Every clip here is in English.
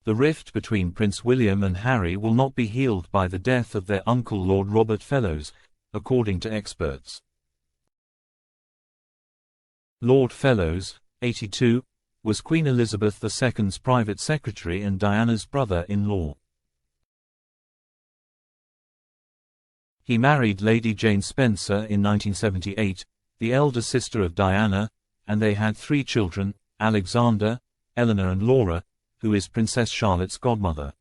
The rift between Prince William and Harry will not be healed by the death of their uncle Lord Robert Fellowes, according to experts. Lord Fellowes, 82, was Queen Elizabeth II's private secretary and Diana's brother-in-law. He married Lady Jane Spencer in 1978, the elder sister of Diana, and they had 3 children, Alexander, Eleanor and Laura, who is Princess Charlotte's godmother.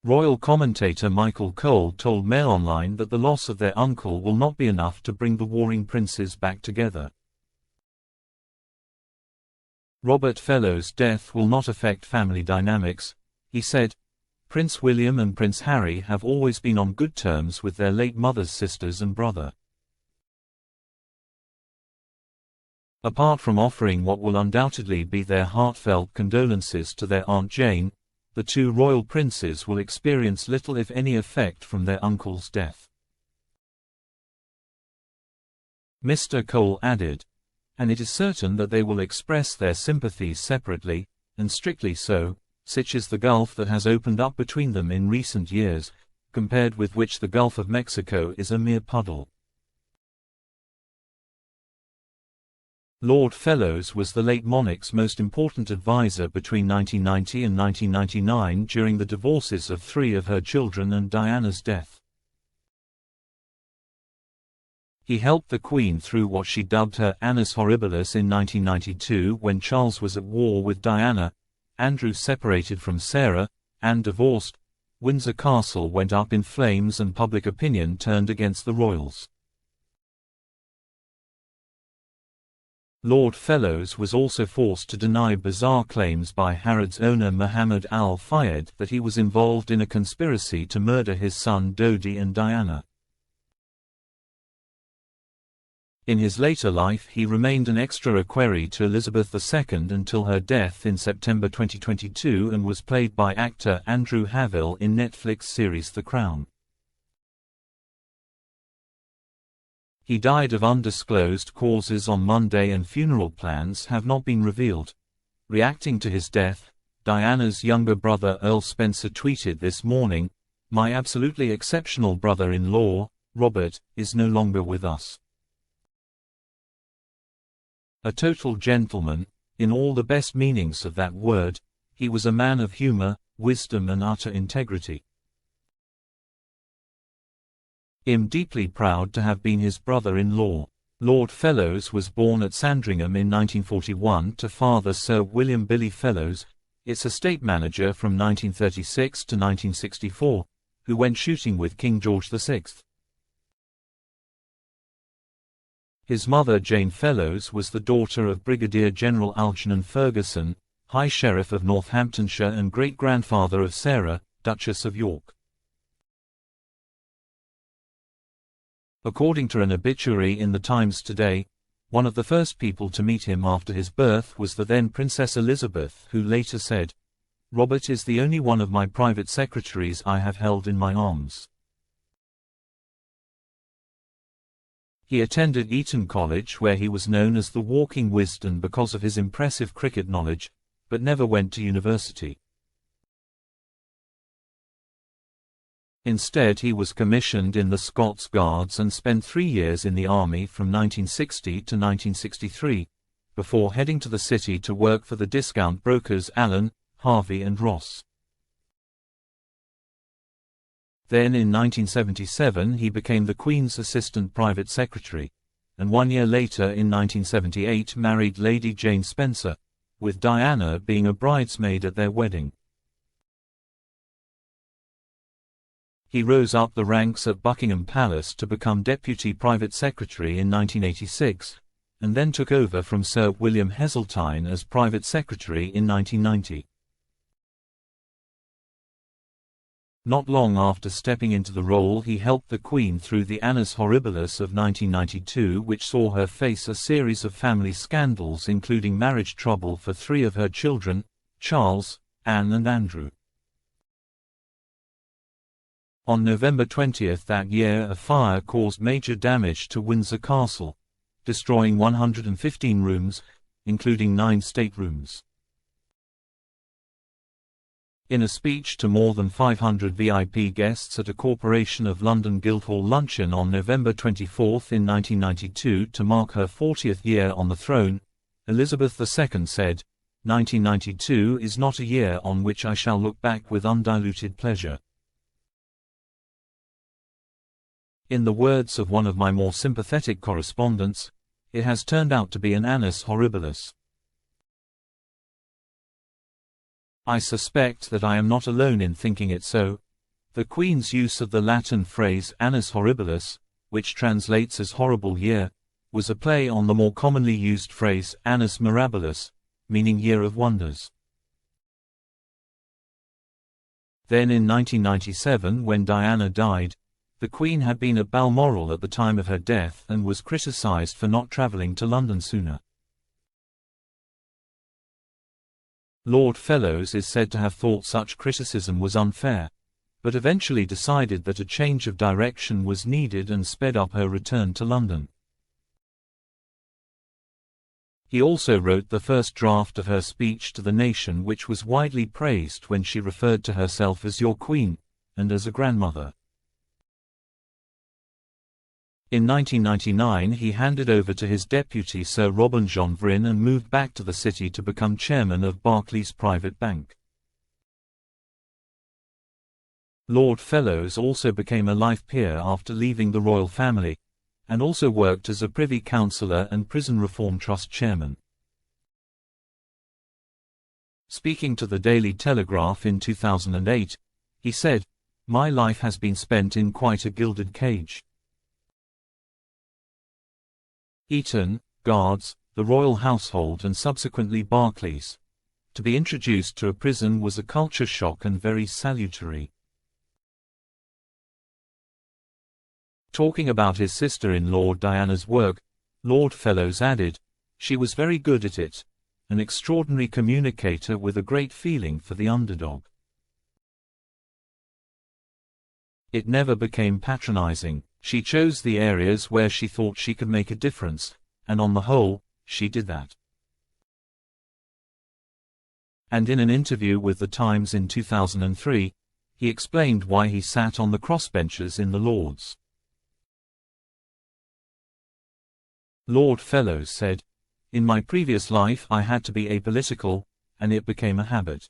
Royal commentator Michael Cole told Mail Online that the loss of their uncle will not be enough to bring the warring princes back together. Robert Fellowes' death will not affect family dynamics, he said. Prince William and Prince Harry have always been on good terms with their late mother's sisters and brother. Apart from offering what will undoubtedly be their heartfelt condolences to their Aunt Jane, the 2 royal princes will experience little if any effect from their uncle's death. Mr. Cole added, and it is certain that they will express their sympathies separately, and strictly so, such is the gulf that has opened up between them in recent years, compared with which the Gulf of Mexico is a mere puddle. Lord Fellowes was the late monarch's most important advisor between 1990 and 1999 during the divorces of 3 of her children and Diana's death. He helped the Queen through what she dubbed her annus horribilis in 1992 when Charles was at war with Diana, Andrew separated from Sarah, Anne divorced, Windsor Castle went up in flames and public opinion turned against the royals. Lord Fellowes was also forced to deny bizarre claims by Harrods owner Mohammed Al-Fayed that he was involved in a conspiracy to murder his son Dodi and Diana. In his later life he remained an extra equerry to Elizabeth II until her death in September 2022 and was played by actor Andrew Haville in Netflix series The Crown. He died of undisclosed causes on Monday and funeral plans have not been revealed. Reacting to his death, Diana's younger brother Earl Spencer tweeted this morning, "My absolutely exceptional brother-in-law, Robert, is no longer with us. A total gentleman, in all the best meanings of that word, he was a man of humor, wisdom and utter integrity. I'm deeply proud to have been his brother-in-law." Lord Fellowes was born at Sandringham in 1941 to father Sir William Billy Fellowes, its estate manager from 1936 to 1964, who went shooting with King George VI. His mother Jane Fellowes was the daughter of Brigadier General Algernon Ferguson, High Sheriff of Northamptonshire and great-grandfather of Sarah, Duchess of York. According to an obituary in the Times today, one of the first people to meet him after his birth was the then Princess Elizabeth, who later said, "Robert is the only one of my private secretaries I have held in my arms." He attended Eton College where he was known as the Walking Wisden because of his impressive cricket knowledge, but never went to university. Instead he was commissioned in the Scots Guards and spent 3 years in the army from 1960 to 1963, before heading to the city to work for the discount brokers Allen, Harvey and Ross. Then in 1977 he became the Queen's assistant private secretary, and 1 year later in 1978 married Lady Jane Spencer, with Diana being a bridesmaid at their wedding. He rose up the ranks at Buckingham Palace to become Deputy Private Secretary in 1986, and then took over from Sir William Heseltine as Private Secretary in 1990. Not long after stepping into the role he helped the Queen through the annus horribilis of 1992, which saw her face a series of family scandals including marriage trouble for 3 of her children, Charles, Anne and Andrew. On November 20 that year a fire caused major damage to Windsor Castle, destroying 115 rooms, including 9 staterooms. In a speech to more than 500 VIP guests at a Corporation of London Guildhall luncheon on November 24 in 1992 to mark her 40th year on the throne, Elizabeth II said, "1992 is not a year on which I shall look back with undiluted pleasure." In the words of one of my more sympathetic correspondents, it has turned out to be an annus horribilis. I suspect that I am not alone in thinking it so. The Queen's use of the Latin phrase annus horribilis, which translates as horrible year, was a play on the more commonly used phrase annus mirabilis, meaning year of wonders. Then in 1997, when Diana died, the Queen had been at Balmoral at the time of her death and was criticised for not travelling to London sooner. Lord Fellows is said to have thought such criticism was unfair, but eventually decided that a change of direction was needed and sped up her return to London. He also wrote the first draft of her speech to the nation, which was widely praised when she referred to herself as your Queen, and as a grandmother. In 1999 he handed over to his deputy Sir Robin John Vryn and moved back to the city to become chairman of Barclays Private Bank. Lord Fellows also became a life peer after leaving the royal family, and also worked as a Privy Councillor and Prison Reform Trust chairman. Speaking to the Daily Telegraph in 2008, he said, "My life has been spent in quite a gilded cage. Eton, Guards, the royal household and subsequently Barclays. To be introduced to a prison was a culture shock and very salutary." Talking about his sister-in-law Diana's work, Lord Fellows added, "She was very good at it, an extraordinary communicator with a great feeling for the underdog. It never became patronizing. She chose the areas where she thought she could make a difference, and on the whole, she did that." And in an interview with The Times in 2003, he explained why he sat on the crossbenches in the Lords. Lord Fellows said, "In my previous life I had to be apolitical, and it became a habit.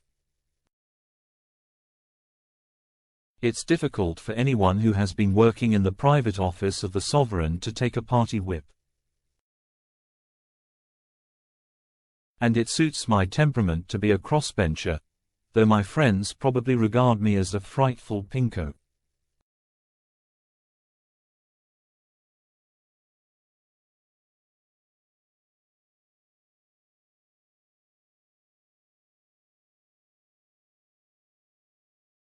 It's difficult for anyone who has been working in the private office of the sovereign to take a party whip. And it suits my temperament to be a crossbencher, though my friends probably regard me as a frightful pinko."